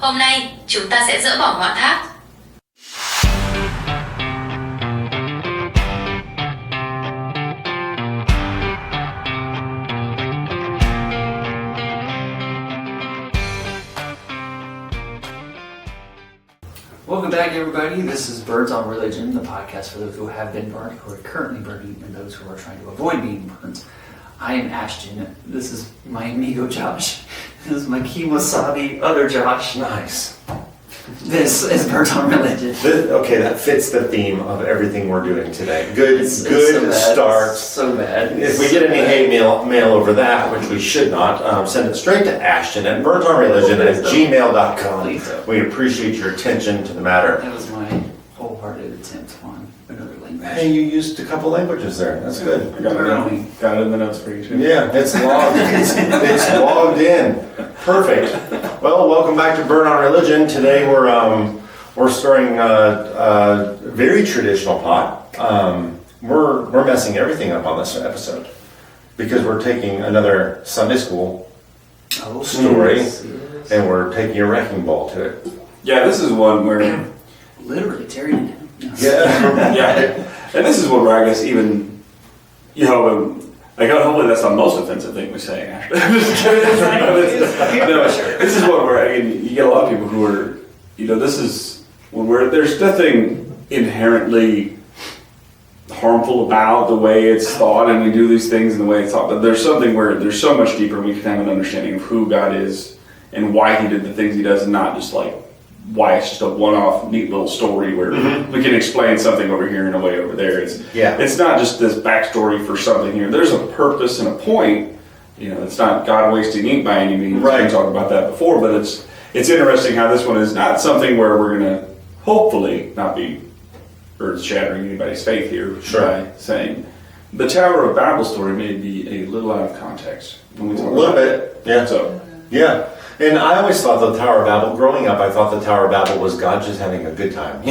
Hôm nay, chúng ta sẽ dỡ bỏ ngọn tháp. Welcome back, everybody. This is Birds on Religion, the podcast for those who have been burnt, who are currently burning, and those who are trying to avoid being burnt. I am Ashton. This is my amigo Josh. This is my Kiwasabi other Josh. Nice. This is Birds on Religion. Okay, that fits the theme of everything we're doing today. Good so start. It's so bad. If we get any hate mail over that, which we should not, send it straight to Ashton at birdsonreligion@gmail.com. Please don't. We appreciate your attention to the matter. That was my wholehearted attempt on another language. Hey, you used a couple languages there. That's good. I got it in the notes for you too. Yeah, it's logged. it's logged in. Perfect. Well, welcome back to Bird on Religion. Today we're starting a very traditional plot. We're messing everything up on this episode because we're taking another Sunday school story and we're taking a wrecking ball to it. Yeah, this is one where Literally tearing it down. Yeah. yeah, and this is one where I guess even hopefully that's not the most offensive thing we say. Actually, this is one where you get a lot of people who are this is where there's nothing inherently harmful about the way it's thought and we do these things and the way it's thought, but there's something where there's so much deeper we can have an understanding of who God is and why he did the things he does, and not just like why it's just a one-off neat little story where we can explain something over here and a way over there. It's not just this backstory for something here. There's a purpose and a point. It's not God wasting ink by any means. Right. We talked about that before, but it's interesting how this one is not something where we're going to hopefully not be earth-shattering anybody's faith here by saying the Tower of Babel story may be a little out of context when we talk A little about bit. Yeah. So. Yeah. And I always thought the Tower of Babel, growing up, I thought the Tower of Babel was God just having a good time.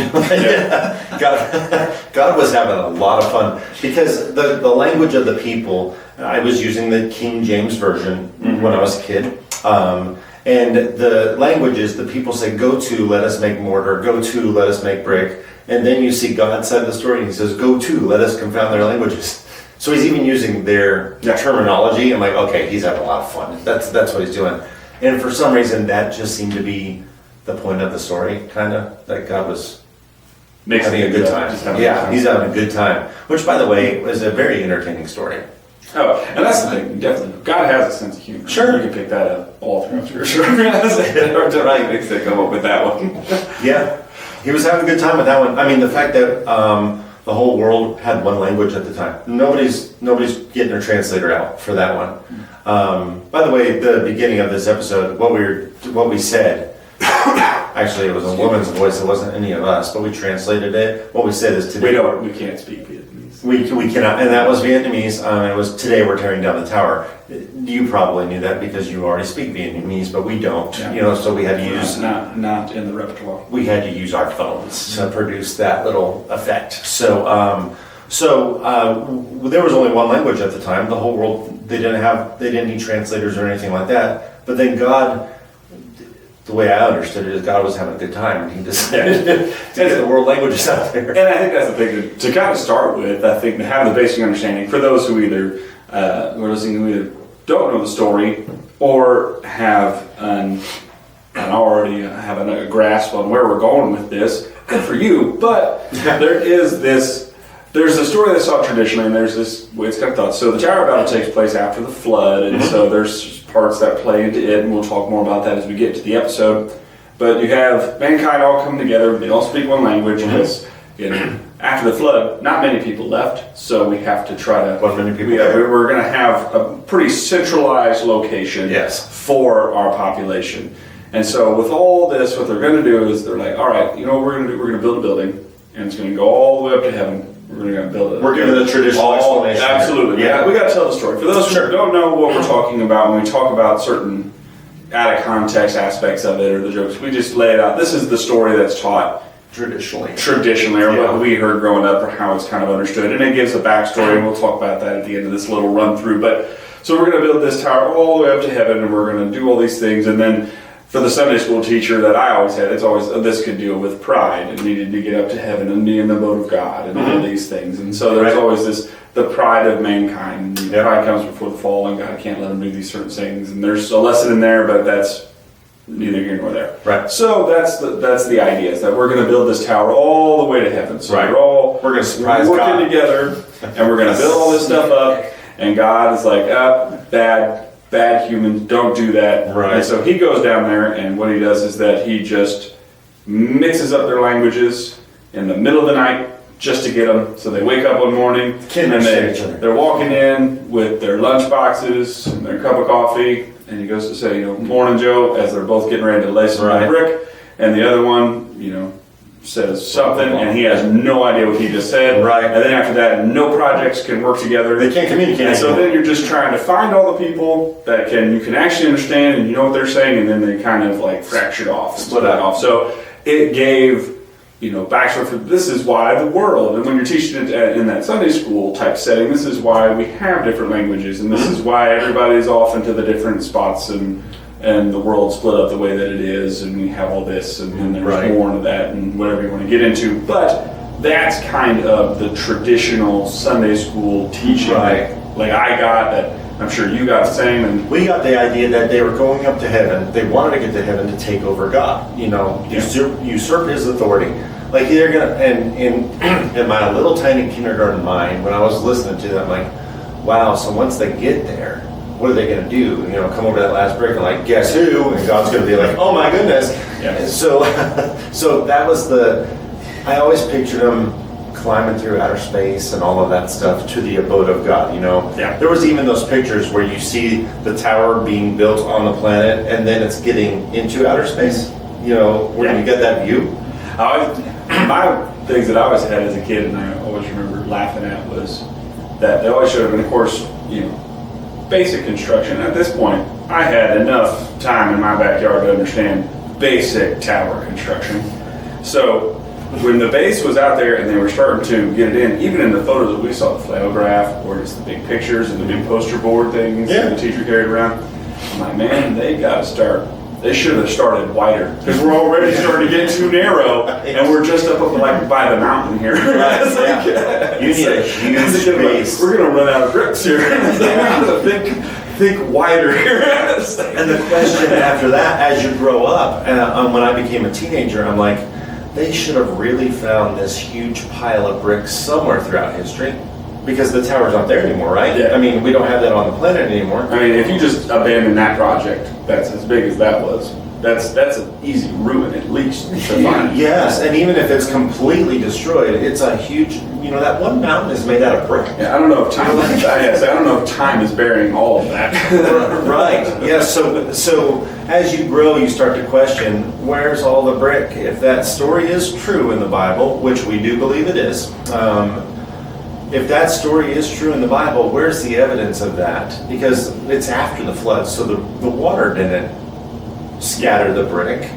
God was having a lot of fun because the language of the people, I was using the King James Version when I was a kid. And the language is the people say, go to, let us make mortar, go to, let us make brick. And then you see God's side of the story and he says, go to, let us confound their languages. So he's even using their terminology. I'm like, okay, he's having a lot of fun. That's what he's doing. And for some reason, that just seemed to be the point of the story, kind of, that God was having a good time. He's having a good time. Which, by the way, was a very entertaining story. Oh, and that's the thing, definitely. God has a sense of humor. Sure. You can pick that up all throughout Scripture. Right, they come up with that one. Yeah. He was having a good time with that one. I mean, the fact that the whole world had one language at the time. Nobody's getting their translator out for that one. By the way, the beginning of this episode, what we said, actually it was a woman's voice, it wasn't any of us, but we translated it. What we said is today. We can't speak Vietnamese. We cannot, and that was Vietnamese. It was today we're tearing down the tower. You probably knew that because you already speak Vietnamese, but we don't. Yeah. So we had to use not in the repertoire. We had to use our phones to produce that little effect. So there was only one language at the time. The whole world they didn't need translators or anything like that. But then God, the way I understood it is God was having a good time and he decided to get the world languages out there. And I think that's the thing to kind of start with. I think to have the basic understanding for those who either don't know the story or have already have a grasp on where we're going with this. Good for you, but there's a story that's taught traditionally, and there's this way it's kind of thought. So the Tower of Babel takes place after the flood, and so there's parts that play into it, and we'll talk more about that as we get to the episode. But you have mankind all come together, they all speak one language, because after the flood, not many people left, so we have to try to... What many people we're going to have a pretty centralized location for our population. And so with all this, what they're going to do is they're like, all right, what we're going to do? We're going to build a building, and it's going to go all the way up to heaven. We're going to build it. We're giving the traditional explanation. Absolutely. Yeah. We got to tell the story. For those who don't know what we're talking about, when we talk about certain out of context aspects of it or the jokes, we just lay it out. This is the story that's taught traditionally, or what we heard growing up, or how it's kind of understood. And it gives a backstory, and we'll talk about that at the end of this little run through. But so we're going to build this tower all the way up to heaven, and we're going to do all these things, and then for the Sunday school teacher that I always had, it's always, this could deal with pride and needed to get up to heaven and be in the boat of God and all these things. And so there's always the pride of mankind. Pride comes before the fall, and God can't let them do these certain things. And there's a lesson in there, but that's neither here nor there. Right. So that's the idea, is that we're going to build this tower all the way to heaven. So we're going to surprise working God together, and we're going to build all this stuff up. And God is like, bad humans, don't do that. Right. And so he goes down there, and what he does is that he just mixes up their languages in the middle of the night just to get them. So they wake up one morning, and they're walking in with their lunch boxes and their cup of coffee, and he goes to say, morning, Joe, as they're both getting ready to lay some brick, and the other one, says something, and he has no idea what he just said. Right. And then after that, no projects can work together. They can't communicate. And so then you're just trying to find all the people that you can actually understand and you know what they're saying, and then they kind of like fractured off, split off. So it gave, backstory for this is why the world, and when you're teaching it in that Sunday school type setting, this is why we have different languages, and this is why everybody's off into the different spots, and the world split up the way that it is, and we have all this, and then there's more into that, and whatever you want to get into. But that's kind of the traditional Sunday school teaching. Like I got that, I'm sure you got the same. And we got the idea that they were going up to heaven. They wanted to get to heaven to take over God. Usurp His authority. Like they're gonna, and in my little tiny kindergarten mind, when I was listening to them, like, wow. So once they get there, what are they going to do? Come over that last brick and like, guess who? And God's going to be like, oh my goodness. Yeah. So that was I always pictured them climbing through outer space and all of that stuff to the abode of God, Yeah. There was even those pictures where you see the tower being built on the planet and then it's getting into outer space, where you get that view. My things that I always had as a kid, and I always remember laughing at, was that they always showed up, and of course, basic construction. At this point, I had enough time in my backyard to understand basic tower construction. So when the base was out there and they were starting to get it in, even in the photos that we saw, the flannelgraph or just the big pictures and the big poster board things that the teacher carried around, I'm like, man, they should have started wider, because we're already starting to get too narrow, and we're just up like by the mountain here. You need a huge space. We're going to run out of bricks here. Think wider here. And the question after that, as you grow up, and when I became a teenager, I'm like, they should have really found this huge pile of bricks somewhere throughout history. Because the tower's not there anymore, right? Yeah. I mean, we don't have that on the planet anymore. I mean, if you just abandon that project, that's as big as that was. That's an easy ruin, at least, to find. Yes, and even if it's completely destroyed, it's a huge. That one mountain is made out of brick. Yeah, I don't know if time. I don't know if time is burying all of that. Right. Yeah. So as you grow, you start to question, where's all the brick? If that story is true in the Bible, which we do believe it is. If that story is true in the Bible, where's the evidence of that? Because it's after the flood, so the water didn't scatter the brick.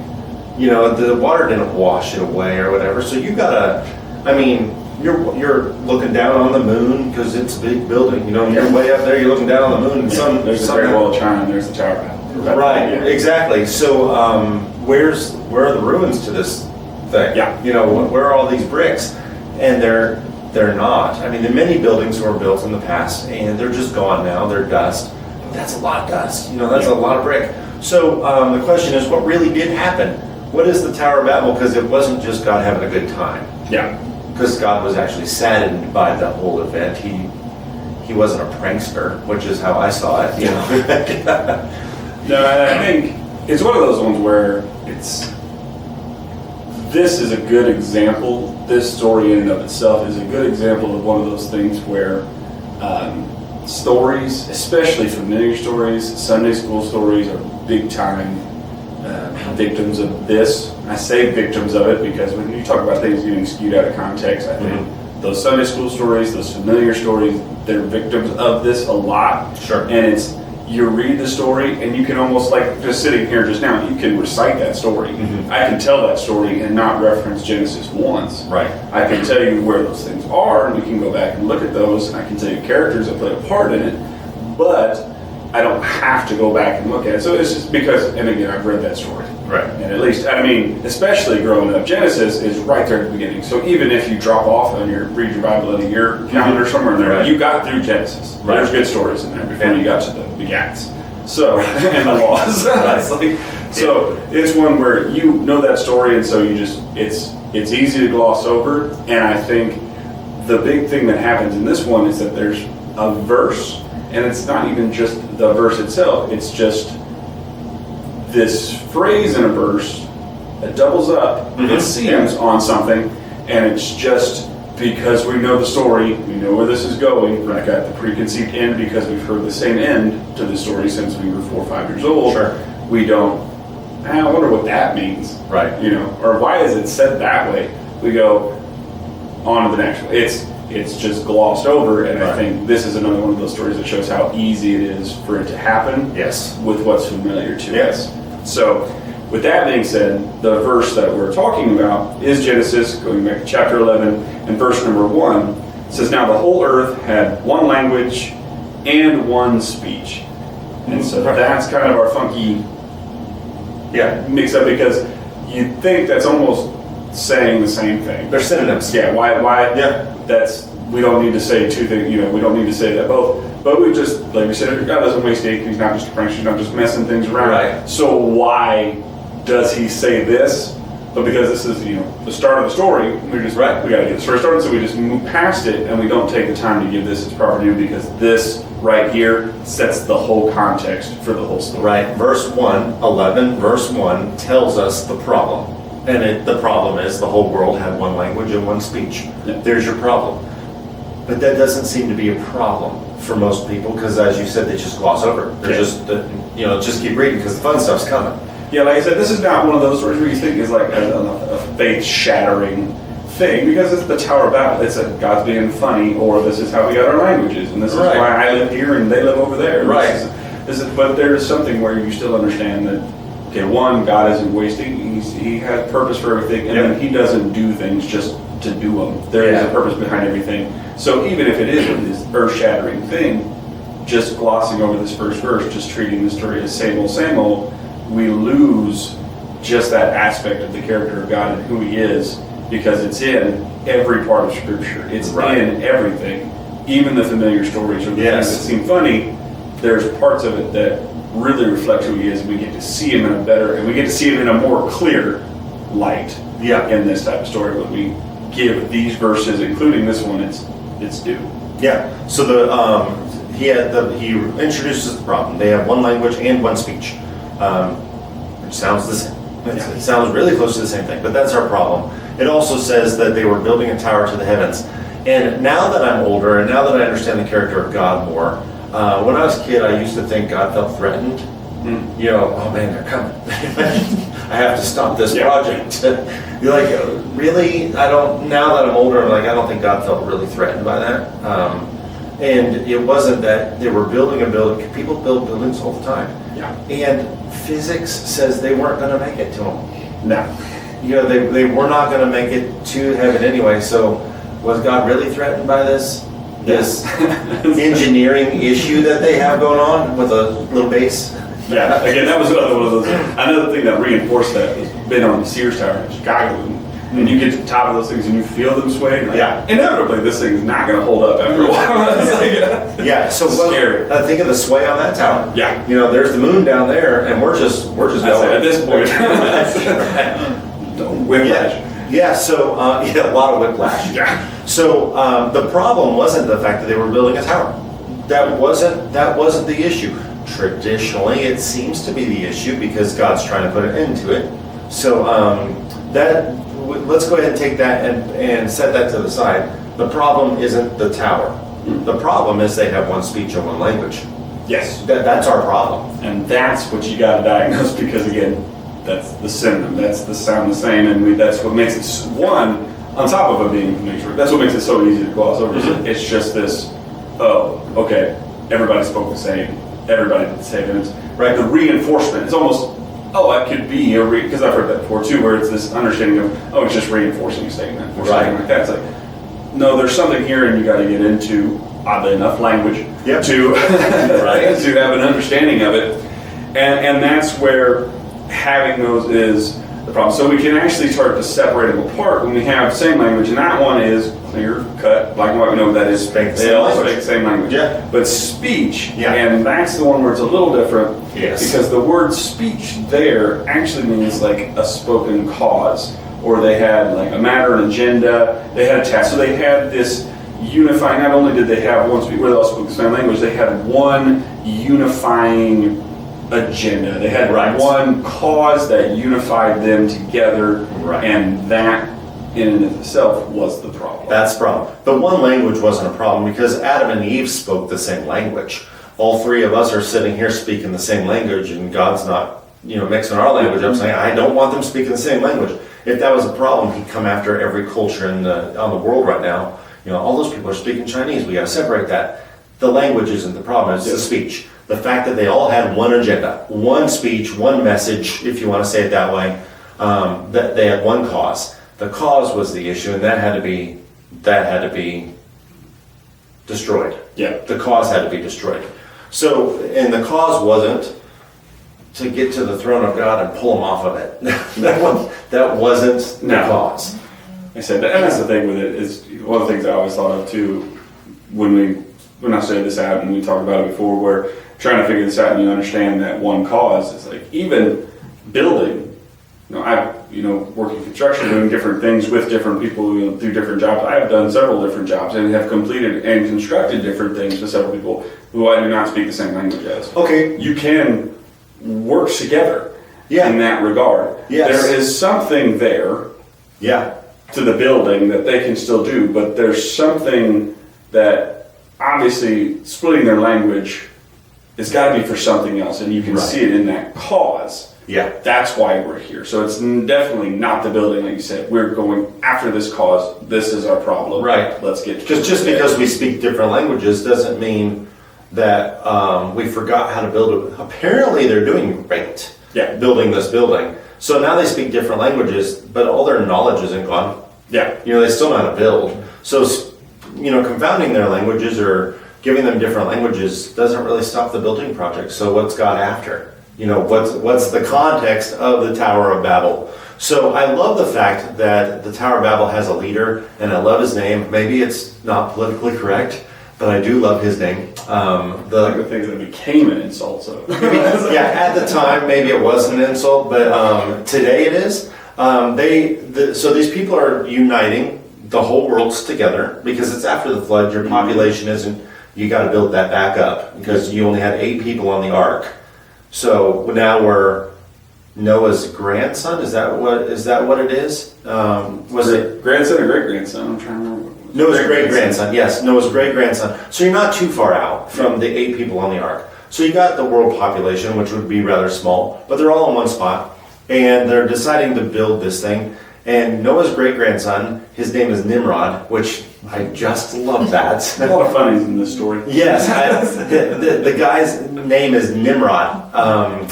The water didn't wash it away or whatever. So you gotta, you're looking down on the moon because it's a big building. You're way up there, you're looking down on the moon. And there's the Great Wall of China, and there's the Tower of Babel. Right, exactly. So where are the ruins to this thing? Yeah. Where are all these bricks? And they're not. The many buildings were built in the past, and they're just gone now. They're dust. But that's a lot of dust. That's a lot of brick. So the question is, what really did happen? What is the Tower of Babel? Because it wasn't just God having a good time. Yeah. Because God was actually saddened by the whole event. He wasn't a prankster, which is how I saw it. No, I think it's one of those ones where this is a good example. This story in and of itself is a good example of one of those things where stories, especially familiar stories, Sunday school stories, are big time victims of this. I say victims of it because when you talk about things getting skewed out of context, I think those Sunday school stories, those familiar stories, they're victims of this a lot. Sure. And you read the story and you can almost, like just sitting here just now, you can recite that story. I can tell that story and not reference Genesis once. Right. I can tell you where those things are, and we can go back and look at those, and I can tell you characters that play a part in it. But I don't have to go back and look at it. So it's just because, and again, I've read that story. Right. And at least, I mean, especially growing up, Genesis is right there at the beginning. So even if you drop off on read your Bible in a year calendar somewhere in there, Right. you got through Genesis. Right. There's good stories in there before you got to the begats. So, and the laws. It's like, so it's one where you know that story, and so you just, it's easy to gloss over. And I think the big thing that happens in this one is that there's a verse, and it's not even just the verse itself, it's just this phrase in a verse that doubles up, it seems, on something, and it's just because we know the story, we know where this is going, we've got the preconceived end because we've heard the same end to the story since we were 4 or 5 years old. Sure. We don't, I wonder what that means. Right. You know, or why is it said that way? We go on to the next one. It's just glossed over, and I think this is another one of those stories that shows how easy it is for it to happen. Yes. With what's familiar to Yes. us. So, with that being said, the verse that we're talking about is Genesis, going back to chapter 11, and verse number 1. It says, "Now the whole earth had one language and one speech." And so that's kind of our funky mix up, because you think that's almost saying the same thing. They're synonyms. Yeah, why? Yeah. That's, we don't need to say two things, you know, we don't need to say that both. But we just, like we said, God doesn't waste ink, he's not just a prank, he's not just messing things around. Right. So why does he say this? But because this is, you know, the start of the story, we just, we got to get the story started, so we just move past it, and we don't take the time to give this its proper due, because this right here sets the whole context for the whole story. Right. Verse 11, verse 1 tells us the problem. And the problem is the whole world had one language and one speech. Yeah. There's your problem. But that doesn't seem to be a problem for most people, because as you said, they just gloss over. They're just, just keep reading because the fun stuff's coming. Yeah, like I said, this is not one of those stories where you think is like a faith-shattering thing, because it's the Tower of Babel. It's God's being funny, or this is how we got our languages, and this is why I live here and they live over there. Right. But there's something where you still understand that, okay, one, God isn't wasting. He has purpose for everything, and then he doesn't do things just to do them. There is a purpose behind everything. So even if it is this earth-shattering thing, just glossing over this first verse, just treating the story as same old, we lose just that aspect of the character of God and who he is, because it's in every part of Scripture. It's in everything. Even the familiar stories or the things that seem funny, there's parts of it that really reflect who he is, and we get to see him and we get to see him in a more clear light in this type of story when we give these verses, including this one, its due. Yeah. So he introduces the problem. They have one language and one speech. Which sounds the same. It sounds really close to the same thing, but that's our problem. It also says that they were building a tower to the heavens. And now that I'm older, and now that I understand the character of God more, when I was a kid, I used to think God felt threatened. You know, oh man, they're coming. I have to stop this project. You're like, really? Now that I'm older, I'm like, I don't think God felt really threatened by that. And it wasn't that they were building a building. People build buildings all the time. Yeah. And physics says they weren't going to make it to them. No. You know, they were not going to make it to heaven anyway. So was God really threatened by this engineering issue that they have going on with a little base? Yeah, again, that was another one of those. Another thing that reinforced that was been on the Sears Tower in Chicago, and you get to the top of those things and you feel them sway. Like, inevitably, this thing is not going to hold up after a while. So scary. Think of the sway on that tower. Yeah, you know, there's the moon down there, and we're just going at this point. Whiplash. Yeah. So a lot of whiplash. Yeah. So the problem wasn't the fact that they were building a tower. That wasn't the issue. Traditionally, it seems to be the issue because God's trying to put an end to it. So let's go ahead and take that and set that to the side. The problem isn't the tower. The problem is they have one speech and one language. Yes. That's our problem. And that's what you got to diagnose, because again, that's the synonym. That's the sound the same, and that's what makes it on top of it being familiar. That's what makes it so easy to gloss over. It's just this. Oh, okay. Everybody spoke the same. Everybody did the same. And it's the reinforcement. It's almost it could be because I've heard that before too, where it's this understanding of it's just reinforcing a statement or something like that. It's like, no, there's something here, and you got to get into, oddly enough, language. Yep. to Right. to have an understanding of it, and that's where having those is the problem. So we can actually start to separate them apart when we have the same language, and that one is clear cut, black and white. We know what that is. Speak the They same all language. speak the same language. Yeah. But speech, Yeah. and that's the one where it's a little different. Yes. Because the word speech there actually means like a spoken cause, or they had like a matter, an agenda, they had a task. So they had this unifying, not only did they have one speech where they all spoke the same language, they had one unifying agenda. They had Right. one cause that unified them together, Right. and that in and of itself was the problem. That's the problem. The one language wasn't a problem because Adam and Eve spoke the same language. All three of us are sitting here speaking the same language, and God's not, mixing our language up, saying, I don't want them speaking the same language. If that was a problem, he'd come after every culture on the world right now. All those people are speaking Chinese. We got to separate that. The language isn't the problem, it's the speech. The fact that they all had one agenda, one speech, one message, if you want to say it that way, that they had one cause. The cause was the issue, and that had to be destroyed. Yeah. The cause had to be destroyed. So, and the cause wasn't to get to the throne of God and pull him off of it. that wasn't the No. cause. I said that, and that's the thing with it is one of the things I always thought of too when I studied this out and we talked about it before, where trying to figure this out and you understand that one cause is like even building. I've working construction, doing different things with different people through different jobs. I have done several different jobs and have completed and constructed different things with several people who I do not speak the same language as. Okay. You can work together Yeah. in that regard. Yes. There is something there Yeah. to the building that they can still do, but there's something that obviously splitting their language has got to be for something else, and you can Right. see it in that cause. Yeah. That's why we're here. So it's definitely not the building, like you said. We're going after this cause. This is our problem. Right. Let's get Just because we speak different languages doesn't mean that we forgot how to build it. Apparently, they're doing great. Yeah. Building this building. So now they speak different languages, but all their knowledge isn't gone. Yeah. They still know how to build. So, confounding their languages or giving them different languages doesn't really stop the building project. So what's God after? What's the context of the Tower of Babel? So I love the fact that the Tower of Babel has a leader, and I love his name. Maybe it's not politically correct, but I do love his name. I like the thing that became an insult. So Yeah, at the time, maybe it wasn't an insult, but today it is. So these people are uniting the whole world's together because it's after the flood. Your population isn't. You got to build that back up because you only had 8 people on the ark. So now we're Noah's grandson. Is that what it is? Was it grandson or great grandson? I'm trying to remember. Noah's great-grandson, yes, Noah's great-grandson. So you're not too far out from the 8 people on the ark. So you got the world population, which would be rather small, but they're all in one spot, and they're deciding to build this thing. And Noah's great-grandson, his name is Nimrod, which I just love that. A lot of funnies in this story. Yes, the guy's name is Nimrod,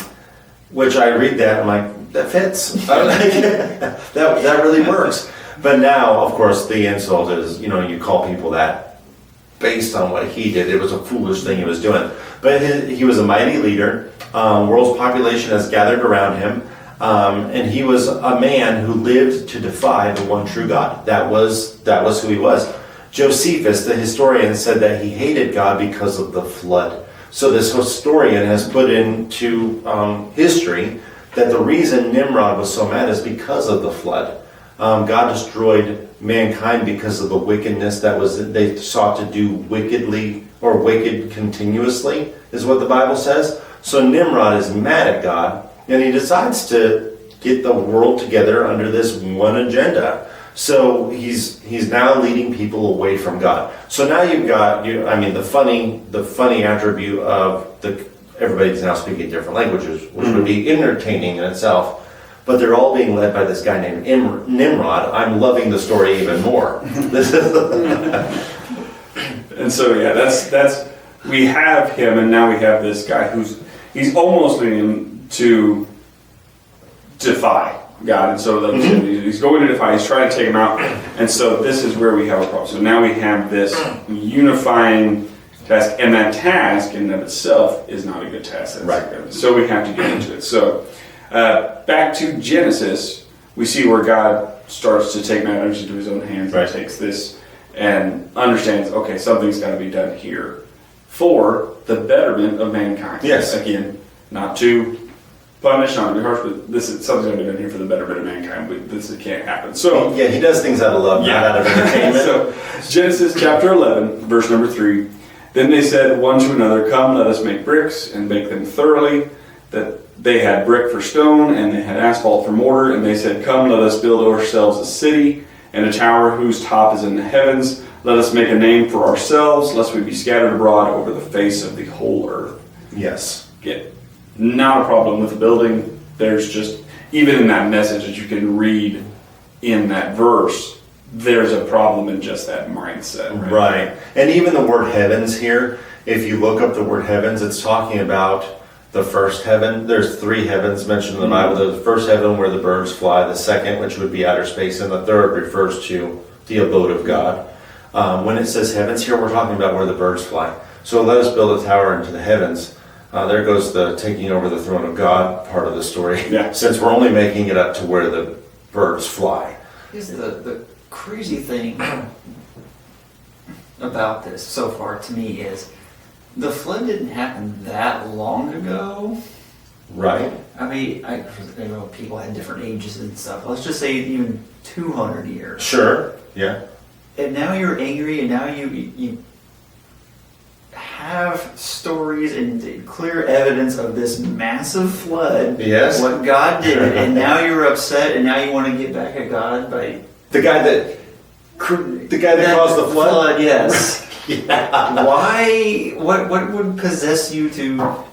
which I read that, I'm like, that fits. that really works. But now, of course, the insult is, you call people that based on what he did. It was a foolish thing he was doing. But he was a mighty leader. World's population has gathered around him. And he was a man who lived to defy the one true God. That was who he was. Josephus, the historian, said that he hated God because of the flood. So this historian has put into history that the reason Nimrod was so mad is because of the flood. God destroyed mankind because of the wickedness they sought to do wickedly or wicked continuously, is what the Bible says. So Nimrod is mad at God, and he decides to get the world together under this one agenda. So he's now leading people away from God. So now you've got the funny attribute of everybody's now speaking different languages, which would be entertaining in itself. But they're all being led by this guy named Nimrod. I'm loving the story even more. And so that's we have him, and now we have this guy he's almost leading to defy God, and so he's going to defy. He's trying to take him out, and so this is where we have a problem. So now we have this unifying task, and that task in and of itself is not a good task. Right. So we have to get into it. So back to Genesis, we see where God starts to take matters into his own hands and takes this and understands, okay, something's got to be done here for the betterment of mankind. Yes. Again, not to punish, not to be harsh, but this is something's got to be done here for the betterment of mankind. But this can't happen. So Yeah, he does things out of love, not out of entertainment. so Genesis chapter 11, verse number 3. Then they said one to another, "Come, let us make bricks and bake them thoroughly." That they had brick for stone and they had asphalt for mortar. And they said, "Come, let us build ourselves a city and a tower whose top is in the heavens. Let us make a name for ourselves, lest we be scattered abroad over the face of the whole earth." Yes. Again, not a problem with the building. There's just, even in that message that you can read in that verse, there's a problem in just that mindset. Right. And even the word heavens here, if you look up the word heavens, it's talking about the first heaven. There's 3 heavens mentioned in the Bible. There's the first heaven where the birds fly, the second, which would be outer space, and the third refers to the abode of God. When it says heavens here, we're talking about where the birds fly. So let us build a tower into the heavens. There goes the taking over the throne of God part of the story. Yeah. Since we're only making it up to where the birds fly. Here's the crazy thing about this so far to me is the flood didn't happen that long ago. Right. I mean, I know people had different ages and stuff. Let's just say even 200 years. Sure. Yeah. And now you're angry, and now you have stories and clear evidence of this massive flood. Yes. What God did, and now you're upset, and now you want to get back at God by The guy that caused the flood. Yes. Yeah. Why? What would possess you to?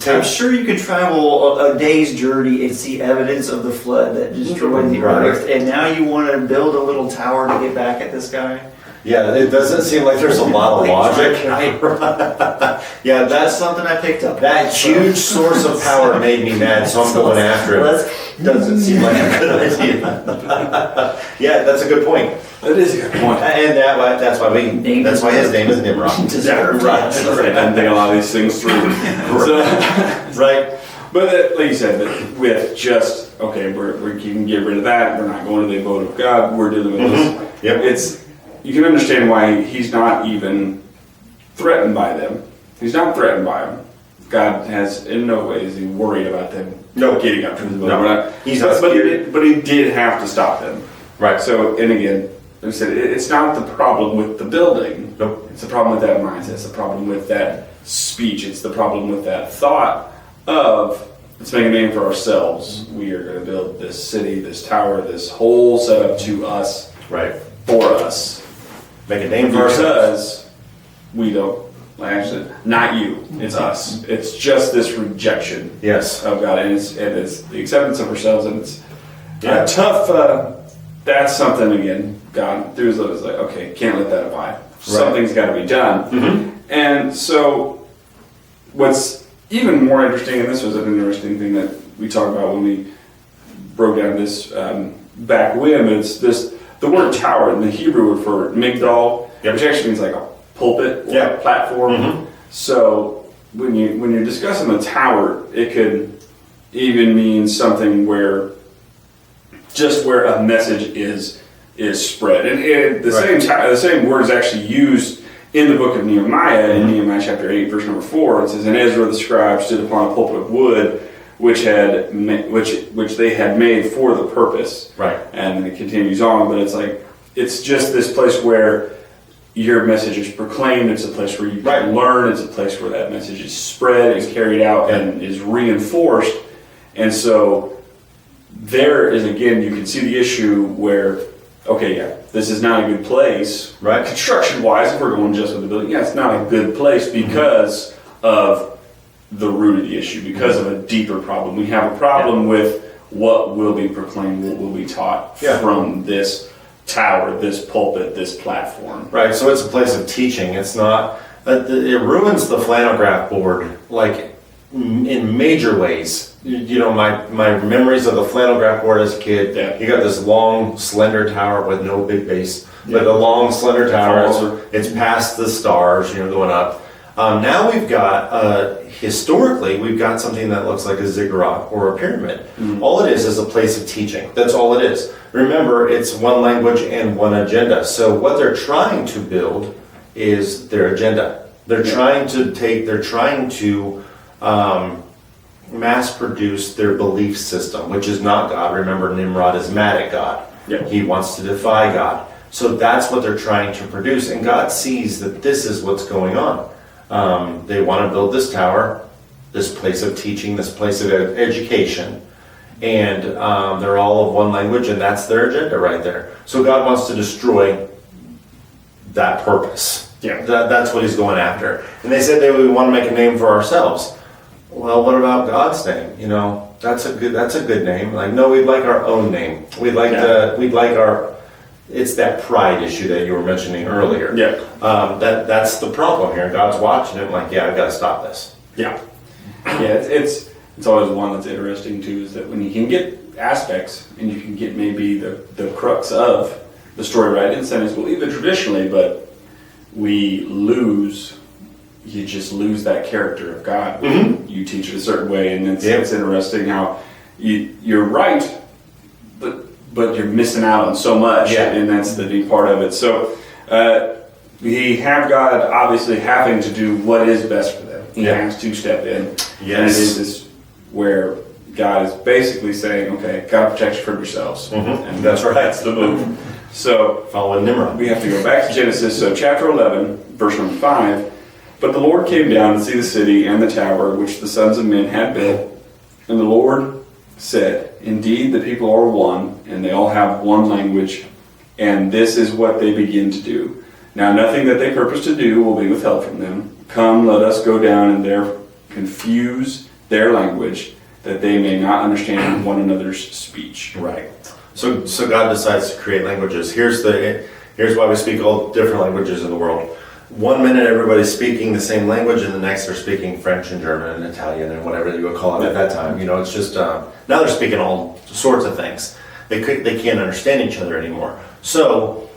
I'm sure you could travel a day's journey and see evidence of the flood that destroyed the Right. earth, and now you want to build a little tower to get back at this guy? Yeah, it doesn't seem like there's a lot of logic. Yeah, That's that's something I picked up. that huge source of power made me mad, so I'm going after it. Doesn't seem like a good idea. Yeah, that's a good point. That is a good point. And that's why his name is Nimrod. Deserved. Right. I didn't think a lot of these things through. So, Right. but like you said, that with just, okay, we can get rid of that. We're not going to the abode of God. We're dealing with this. Yep. You can understand why he's not even threatened by them. He's not threatened by them. God has in no way is he worried about them getting up to the abode. No. He's not but scared. he did have to stop them. Right. So, and again, like I said, it's not the problem with the building. Nope. It's the problem with that mindset. It's the problem with that speech. It's the problem with that thought of, let's make a name for ourselves. We are going to build this city, this tower, this whole setup to us, Right. for us. Make a name for ourselves. Because we don't, actually, not you, it's us. It's just this rejection Yes. of God, and it's the acceptance of ourselves, and it's Yeah. tough. That's something, again, God through his love is like, okay, can't let that abide. Something's got to be done. And so what's even more interesting, and this was an interesting thing that we talked about when we broke down this back when, it's this, the word tower in the Hebrew word for migdal, which actually means like a pulpit or a platform. So when you're discussing the tower, it could even mean something where a message is spread, and the same word is actually used in the book of Nehemiah, in Nehemiah chapter 8, verse number 4. It says, "And Ezra the scribe stood upon a pulpit of wood, which they had made for the purpose." Right. And it continues on, but it's just this place where your message is proclaimed. It's a place where you can learn. It's a place where that message is spread and carried out and is reinforced. And so there is, again, you can see the issue where, okay, yeah, this is not a good place. Right. Construction-wise, if we're going just with the building, yeah, it's not a good place because of the root of the issue, because of a deeper problem. We have a problem with what will be proclaimed, what will be taught from this tower, this pulpit, this platform. Right, so it's a place of teaching. It's not, it ruins the flannel graph board, like in major ways. you know, my memories of the flannel graph board as a kid. Yeah. You got this long, slender tower with no big base, Yeah. but a long, slender tower. Follows It's past the stars, you know, going up. Now we've got, historically, we've got something that looks like a ziggurat or a pyramid. All it is a place of teaching. That's all it is. Remember, it's one language and one agenda. So what they're trying to build is their agenda. They're trying to mass produce their belief system, which is not God. Remember, Nimrod is mad at God. Yeah. He wants to defy God. So that's what they're trying to produce. And God sees that this is what's going on. They want to build this tower, this place of teaching, this place of education. And they're all of one language, and that's their agenda right there. So God wants to destroy that purpose. Yeah. That's what he's going after. And they said we want to make a name for ourselves. Well, what about God's name? You know, that's a good name. Like, no, we'd like our own name. We'd like it's that pride issue that you were mentioning earlier. Yeah. That's the problem here. God's watching it like, yeah, I've got to stop this. Yeah. Yeah, it's always one that's interesting too, is that when you can get aspects and you can get maybe the crux of the story right, in sentence, well, even traditionally, but you just lose that character of God. Mm-hmm. You teach it a certain way, and it's interesting how you're right, but you're missing out on so much, and that's the deep part of it. So we have God obviously having to do what is best for them. He has to step in. Yes. And it is this where God is basically saying, okay, God protect you from yourselves. Mm-hmm. And That's right. That's the move. So Following Nimrod. we have to go back to Genesis. So chapter 11, verse number 5. But the Lord came down to see the city and the tower which the sons of men had built. And the Lord said, indeed, the people are one, and they all have one language, and this is what they begin to do. Now nothing that they purpose to do will be withheld from them. Come, let us go down and there confuse their language, that they may not understand one another's speech. Right. So God decides to create languages. Here's why we speak all different languages in the world. One minute everybody's speaking the same language, and the next they're speaking French and German and Italian and whatever you would call it at that time. You know, it's just now they're speaking all sorts of things. They can't understand each other anymore. So,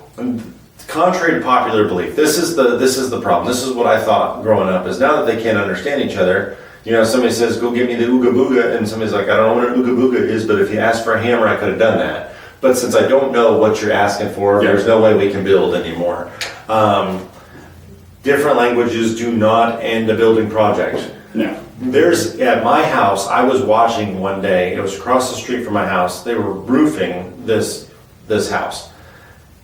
contrary to popular belief, this is the problem. This is what I thought growing up, is now that they can't understand each other. You know, somebody says, go give me the ooga booga, and somebody's like, I don't know what an ooga booga is, but if you asked for a hammer, I could have done that. But since I don't know what you're asking for, there's no way we can build anymore. Different languages do not end a building project. No. There's, at my house, I was watching one day, it was across the street from my house, they were roofing this house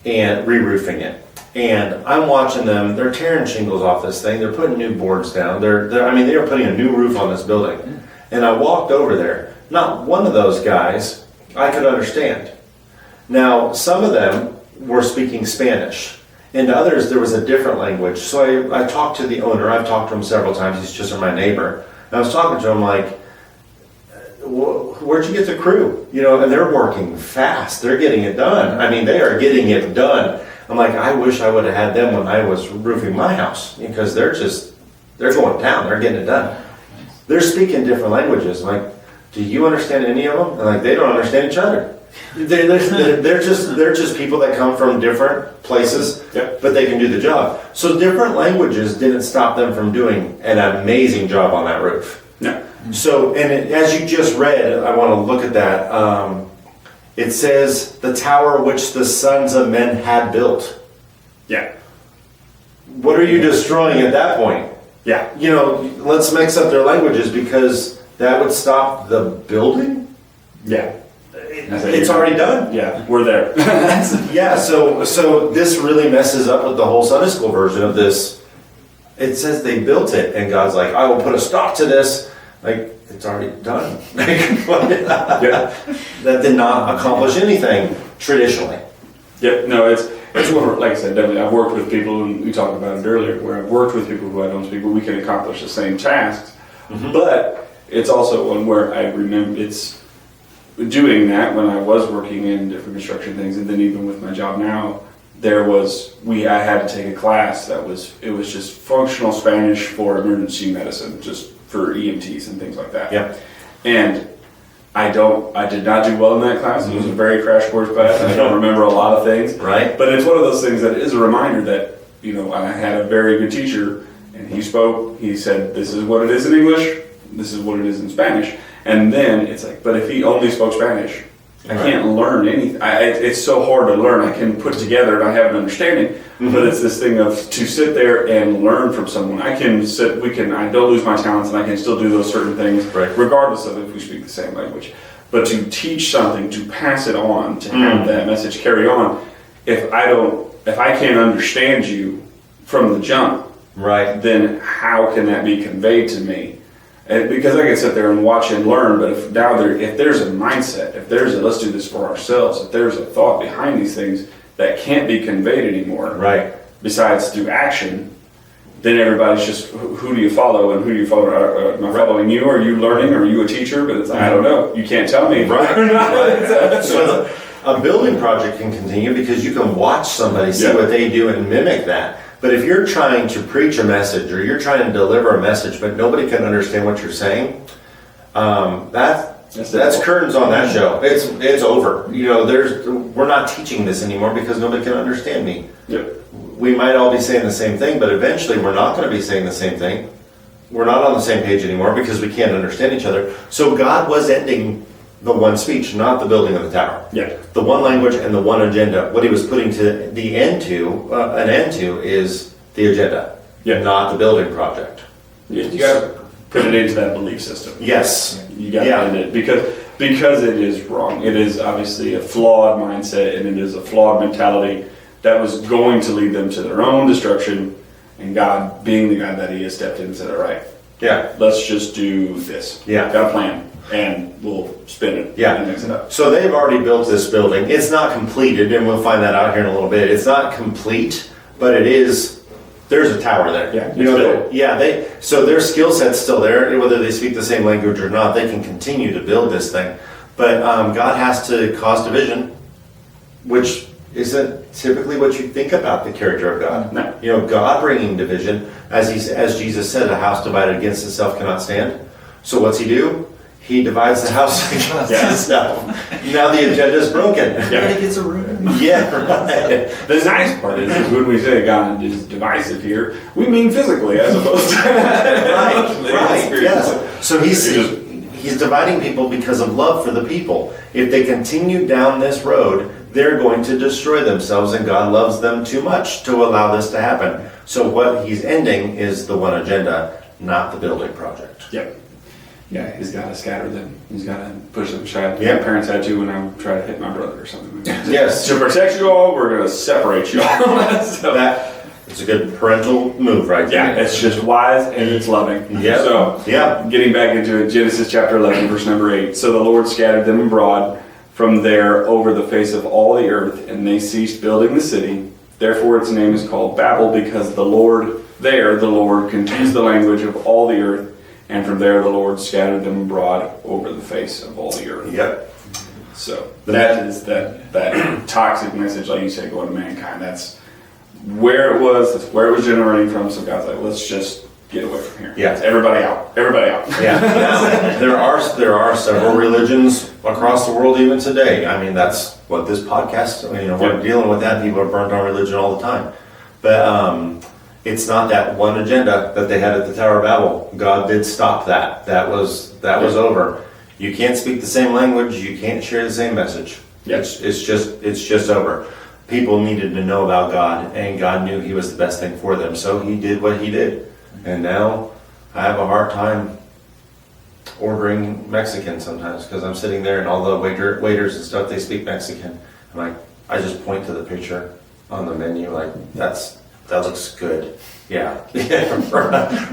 and re-roofing it. And I'm watching them, they're tearing shingles off this thing, they're putting new boards down, they were putting a new roof on this building. And I walked over there, not one of those guys I could understand. Now, some of them were speaking Spanish, and others there was a different language. So I talked to the owner, I've talked to him several times, he's just my neighbor. And I was talking to him like, where'd you get the crew? You know, and they're working fast, they're getting it done. I mean, they are getting it done. I'm like, I wish I would have had them when I was roofing my house, because they're going down, they're getting it done. They're speaking different languages. I'm like, do you understand any of them? And like, they don't understand each other. They're just people that come from different places, but they can do the job. So different languages didn't stop them from doing an amazing job on that roof. No. So, as you just read, I want to look at that. It says, the tower which the sons of men had built. Yeah. What are you destroying at that point? Yeah. You know, let's mix up their languages, because that would stop the building? Yeah. It's already done. Yeah, we're there. Yeah, so this really messes up with the whole Sunday school version of this. It says they built it, and God's like, I will put a stop to this. Like, it's already done. Yeah. That did not accomplish anything traditionally. Yep, no, it's one, like I said, definitely. I've worked with people, and we talked about it earlier, where I've worked with people who I don't speak, but we can accomplish the same tasks. Mm-hmm. But it's also one where I remember it's doing that when I was working in different construction things, and then even with my job now, I had to take a class it was just functional Spanish for emergency medicine, just for EMTs and things like that. Yeah. And I did not do well in that class. It was a very crash course class. I don't remember a lot of things. Right. But it's one of those things that is a reminder that, I had a very good teacher, and he said, this is what it is in English, this is what it is in Spanish. And then it's like, but if he only spoke Spanish, I can't learn anything. It's so hard to learn. I can put it together and I have an understanding, but it's this thing of to sit there and learn from someone. I don't lose my talents and I can still do those certain things, regardless of if we speak the same language. But to teach something, to pass it on, to have that message carry on, if I can't understand you from the jump, then how can that be conveyed to me? Because I can sit there and watch and learn, but if there's a mindset, if there's let's do this for ourselves, if there's a thought behind these things that can't be conveyed anymore, besides through action, then everybody's just, who do you follow and who do you follow? Am I following you? Are you learning? Are you a teacher? But it's I don't know. You can't tell me. So a building project can continue because you can watch somebody, see what they do and mimic that. But if you're trying to preach a message or you're trying to deliver a message, but nobody can understand what you're saying, that's curtains on that show. It's over. We're not teaching this anymore because nobody can understand me. Yep. We might all be saying the same thing, but eventually we're not going to be saying the same thing. We're not on the same page anymore because we can't understand each other. So God was ending the one speech, not the building of the tower. Yeah. The one language and the one agenda. What he was putting to the end to, an end to, is the agenda, not the building project. You got to put it into that belief system. Yes. You got to end it because it is wrong. It is obviously a flawed mindset and it is a flawed mentality that was going to lead them to their own destruction. And God, being the God that He is, stepped in and said, "All right, let's just do this. Got a plan." And we'll spin it and mix it up. So they've already built this building. It's not completed, and we'll find that out here in a little bit. It's not complete, but it is. There's a tower there. So their skill set's still there. Whether they speak the same language or not, they can continue to build this thing. But God has to cause division, which isn't typically what you think about the character of God. No. God bringing division, as Jesus said, a house divided against itself cannot stand. So what's He do? He divides the house against itself. Now the agenda is broken. And it gets a room. The nice part is when we say God is divisive here, we mean physically as opposed to Yes. So he's dividing people because of love for the people. If they continue down this road, they're going to destroy themselves, and God loves them too much to allow this to happen. So what He's ending is the one agenda, not the building project. Yep. Yeah, He's got to scatter them. He's got to push them aside. My parents had to when I would try to hit my brother or something. Yes. To protect you all, we're going to separate you all. So it's a good parental move right there. Yeah, it's just wise and it's loving. Yeah. So, getting back into it, Genesis chapter 11, verse number 8. So the Lord scattered them abroad from there over the face of all the earth, and they ceased building the city. Therefore its name is called Babel, because the Lord confused the language of all the earth. And from there, the Lord scattered them abroad over the face of all the earth. Yep. So that is that toxic message, like you said, going to mankind. That's where it was. That's where it was generating from. So God's like, let's just get away from here. Yeah. Everybody out. Everybody out. Yeah. Now, there are several religions across the world even today. I mean, that's what this podcast. We're dealing with that. People are burnt on religion all the time, but it's not that one agenda that they had at the Tower of Babel. God did stop that. That was over. You can't speak the same language. You can't share the same message. Yes. It's just over. People needed to know about God, and God knew He was the best thing for them. So He did what He did. And now I have a hard time ordering Mexican sometimes because I'm sitting there and all the waiters and stuff, they speak Mexican. And I just point to the picture on the menu like, that looks good. Yeah.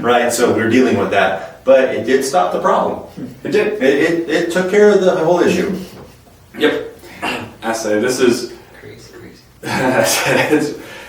Right. So we're dealing with that. But it did stop the problem. It did. It took care of the whole issue. Yep. I say this is Crazy.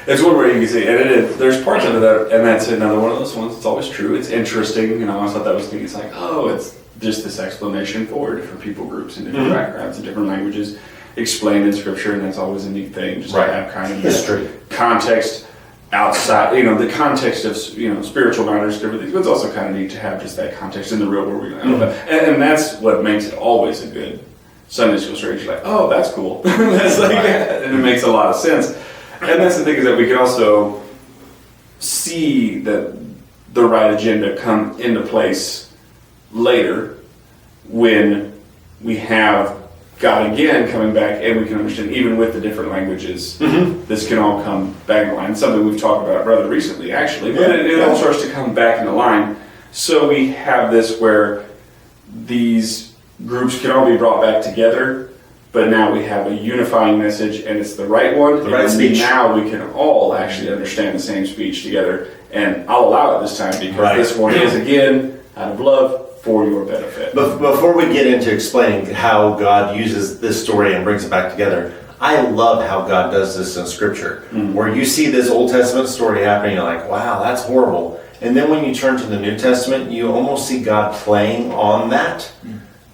it's one where you can see, and there's parts of it that, and that's another one of those ones. It's always true. It's interesting. I always thought that was neat. It's like, it's just this explanation for different people groups and different backgrounds and different languages explained in Scripture, and that's always a neat thing. Just to have kind of history, context outside, the context of, spiritual matters and everything, but it's also kind of neat to have just that context in the real world. And that's what makes it always a good Sunday school story. You're like, oh, that's cool. That's like, and it makes a lot of sense. And that's the thing, is that we can also see that the right agenda come into place later when we have God again coming back, and we can understand, even with the different languages, this can all come back in line. Something we've talked about rather recently, actually, but it all starts to come back into line. So we have this where these groups can all be brought back together, but now we have a unifying message, and it's the right one. The right speech. Now we can all actually understand the same speech together, and I'll allow it this time because this one is, again, out of love, for your benefit. But before we get into explaining how God uses this story and brings it back together, I love how God does this in Scripture, where you see this Old Testament story happening, you're like, wow, that's horrible. And then when you turn to the New Testament, you almost see God playing on that.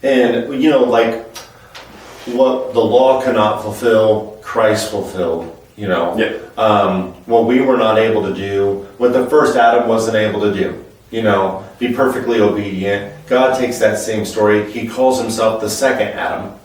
And, like what the law cannot fulfill, Christ fulfilled. What we were not able to do, what the first Adam wasn't able to do. Be perfectly obedient. God takes that same story. He calls himself the second Adam.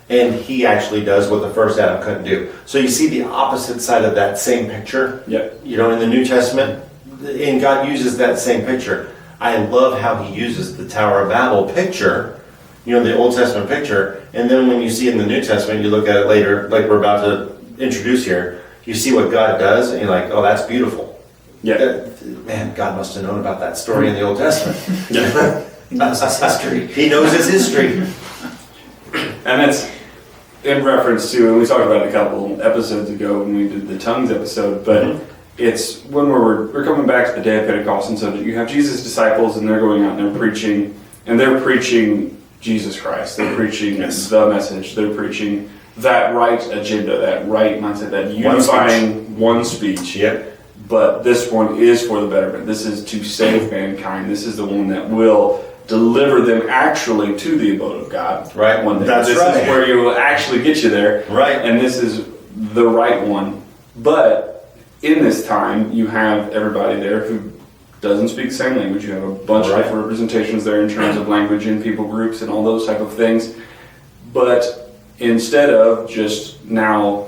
And he actually does what the first Adam couldn't do. So you see the opposite side of that same picture. In the New Testament. And God uses that same picture. I love how he uses the Tower of Babel picture, the Old Testament picture. And then when you see it in the New Testament, you look at it later, like we're about to introduce here, you see what God does, and you're like, oh, that's beautiful. Man, God must have known about that story in the Old Testament. He knows his history. He knows his history. And that's in reference to, and we talked about it a couple episodes ago when we did the tongues episode, but it's when we're coming back to the day of Pentecost, and so you have Jesus' disciples, and they're going out and they're preaching Jesus Christ. They're preaching the message. They're preaching that right agenda, that right mindset, that unifying one speech. But this one is for the betterment. This is to save mankind. This is the one that will deliver them actually to the abode of God. Right. One day. This is where you will actually get you there. Right. And this is the right one. But in this time, you have everybody there who doesn't speak the same language. You have a bunch of different representations there in terms of language and people groups and all those type of things. But instead of just now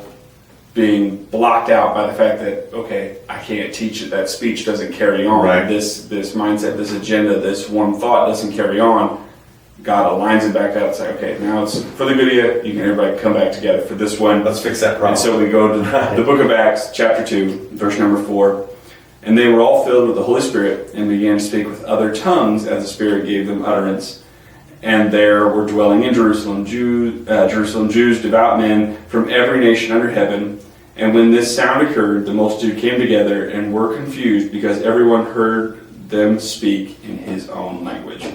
being blocked out by the fact that, okay, I can't teach it, that speech doesn't carry on, this mindset, this agenda, this one thought doesn't carry on, God aligns it back up and say, okay, now it's for the good of you, everybody come back together for this one. Let's fix that problem. And so we go to the book of Acts, chapter 2, verse number 4. And they were all filled with the Holy Spirit and began to speak with other tongues as the Spirit gave them utterance. And there were dwelling in Jerusalem Jews, devout men from every nation under heaven. And when this sound occurred, the multitude came together and were confused because everyone heard them speak in his own language.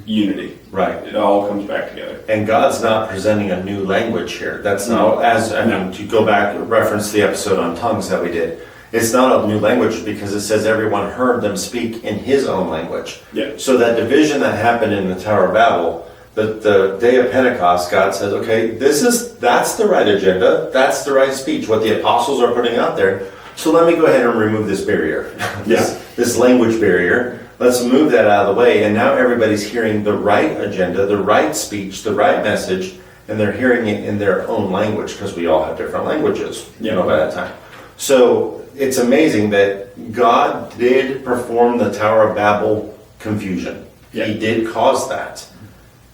Unity. It all comes back together. And God's not presenting a new language here. That's not, to go back, reference the episode on tongues that we did. It's not a new language because it says everyone heard them speak in his own language. So that division that happened in the Tower of Babel, the day of Pentecost, God says, okay, that's the right agenda, that's the right speech, what the apostles are putting out there. So let me go ahead and remove this barrier, this language barrier. Let's move that out of the way. And now everybody's hearing the right agenda, the right speech, the right message, and they're hearing it in their own language because we all have different languages, by that time. So it's amazing that God did perform the Tower of Babel confusion. He did cause that.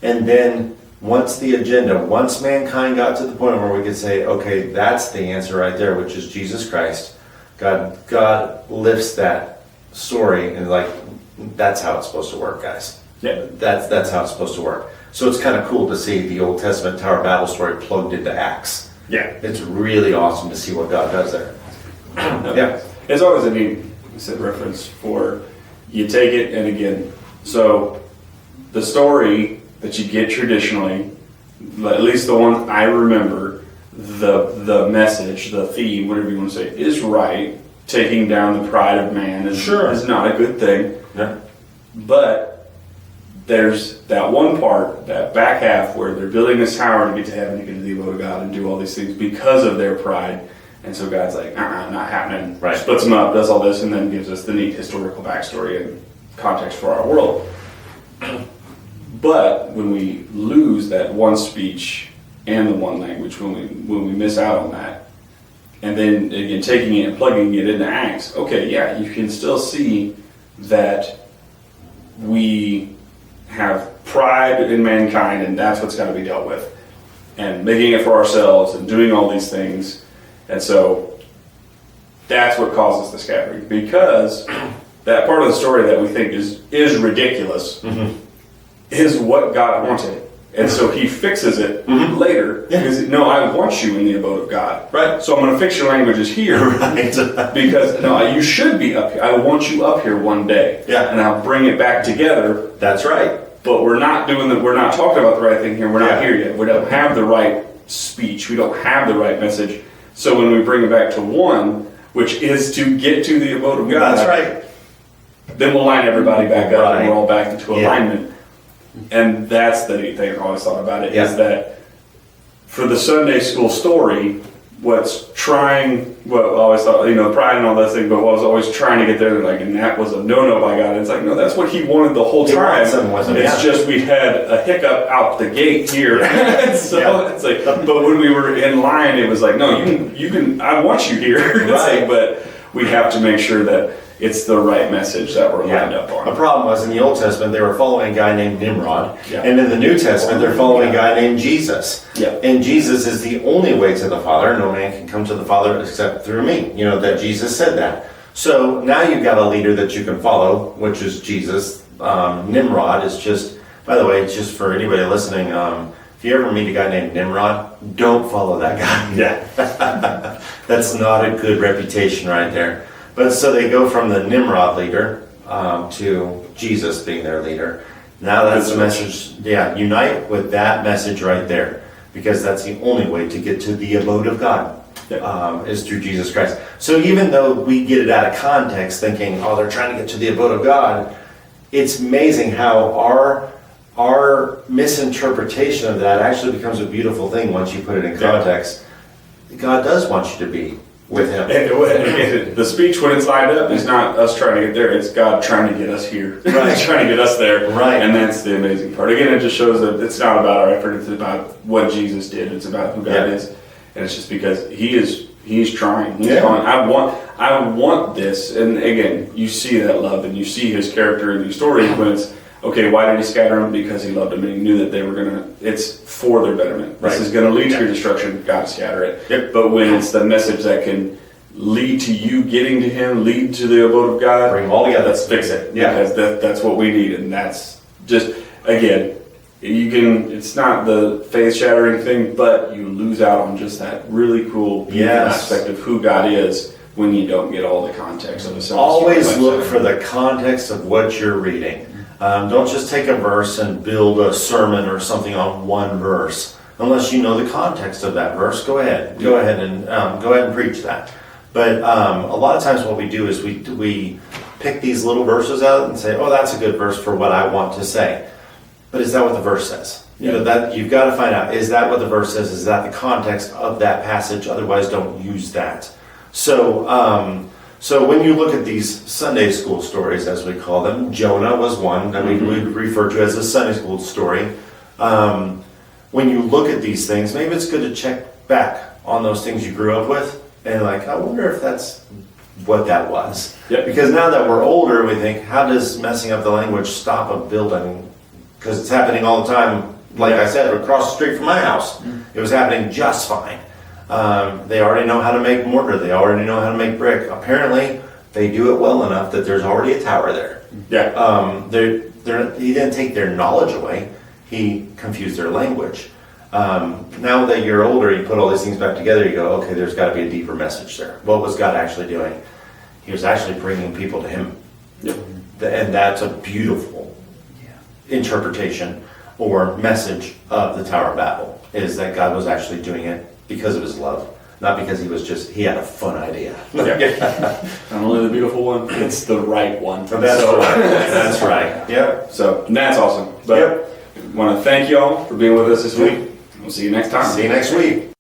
And then once mankind got to the point where we could say, okay, that's the answer right there, which is Jesus Christ, God lifts that story and that's how it's supposed to work, guys. That's how it's supposed to work. So it's kind of cool to see the Old Testament Tower of Babel story plugged into Acts. It's really awesome to see what God does there. It's always a neat reference for you take it, and again, so the story that you get traditionally, at least the one I remember, the message, the theme, whatever you want to say, is right. Taking down the pride of man is not a good thing. But there's that one part, that back half, where they're building this tower to get to heaven, to get to the abode of God, and do all these things because of their pride. And so God's like, not happening. Right. Splits them up, does all this, and then gives us the neat historical backstory and context for our world. But when we lose that one speech and the one language, when we miss out on that, and then again taking it and plugging it into Acts, okay, yeah, you can still see that we have pride in mankind, and that's what's got to be dealt with, and making it for ourselves and doing all these things. And so that's what causes the scattering, because that part of the story that we think is ridiculous is what God wanted. And so he fixes it later, because no, I want you in the abode of God. Right. So I'm going to fix your languages here, Right. because no, you should be up here. I want you up here one day, Yeah. and I'll bring it back together. That's right. But we're not doing that. We're not talking about the right thing here. We're not Yeah. here yet. We don't have the right speech. We don't have the right message. So when we bring it back to one, which is to get to the abode of God, That's right. then we'll line everybody back up, Right. and we're all back into Yeah. alignment. And that's the neat thing I always thought about it, Yeah. is that for the Sunday school story, what's trying, what I always thought, pride and all that thing, but what was always trying to get there, like, and that was a no-no by God. It's like, no, that's what he wanted the whole He time. wanted something, wasn't it? It's Yeah. just we had a hiccup out the gate here. So Yeah. it's like, but when we were in line, it was like, no, you can, I want you here. It's Right. like, but we have to make sure that it's the right message that we're lined up on. The problem was in the Old Testament, they were following a guy named Nimrod. Yeah. And in the New Testament, they're following a guy named Jesus. Yeah. And Jesus is the only way to the Father. No man can come to the Father except through me. You know, that Jesus said that. So now you've got a leader that you can follow, which is Jesus. Nimrod is just, by the way, just for anybody listening, if you ever meet a guy named Nimrod, don't follow that guy. Yeah. That's not a good reputation right there. But so they go from the Nimrod leader to Jesus being their leader. Now that's the message. Yeah, unite with that message right there, because that's the only way to get to the abode of God, is through Jesus Christ. So even though we get it out of context, thinking, oh, they're trying to get to the abode of God, it's amazing how our misinterpretation of that actually becomes a beautiful thing once you put it in context. God does want you to be with him. And the speech, when it's lined up, is not us trying to get there. It's God trying to get us here. Right. He's trying to get us there. Right. And that's the amazing part. Again, it just shows that it's not about our effort. It's about what Jesus did. It's about who God is. And it's just because he's trying. He's going, I want this. And again, you see that love, and you see his character in these stories when it's, okay, why did he scatter them? Because he loved them, and he knew that they were it's for their betterment. Right. This is going to lead to your destruction. God scatter it. Yep. But when it's the message that can lead to you getting to him, lead to the abode of God, Bring them all together. let's fix it. Yeah. Because that's what we need. And that's just, again, it's not the faith shattering thing, but you lose out on just that really cool beautiful aspect of who God is when you don't get all the context of the Always look for the context of what you're reading. Don't just take a verse and build a sermon or something on one verse. Unless you know the context of that verse, go ahead and preach that. But a lot of times what we do is we pick these little verses out and say, oh, that's a good verse for what I want to say. But is that what the verse says? You know, that you've got to find out, is that what the verse says? Is that the context of that passage? Otherwise, don't use that. So when you look at these Sunday school stories, as we call them, Jonah was one that we refer to as a Sunday school story. When you look at these things, maybe it's good to check back on those things you grew up with, and like, I wonder if that's what that was. Yep. Because now that we're older, we think, how does messing up the language stop a building? Because it's happening all the time. Like I said, across the street from my house, it was happening just fine. They already know how to make mortar. They already know how to make brick. Apparently, they do it well enough that there's already a tower there. Yeah. He didn't take their knowledge away. He confused their language. Now that you're older, you put all these things back together, you go, okay, there's got to be a deeper message there. What was God actually doing? He was actually bringing people to him. Yep. And that's a beautiful interpretation or message of the Tower of Babel, is that God was actually doing it because of his love, not because he had a fun idea. Yeah. Not only the beautiful one, it's the right one. That's right. That's right. Yep. So, and that's awesome. But I want to thank y'all for being with us this week. We'll see you next time. See you next week.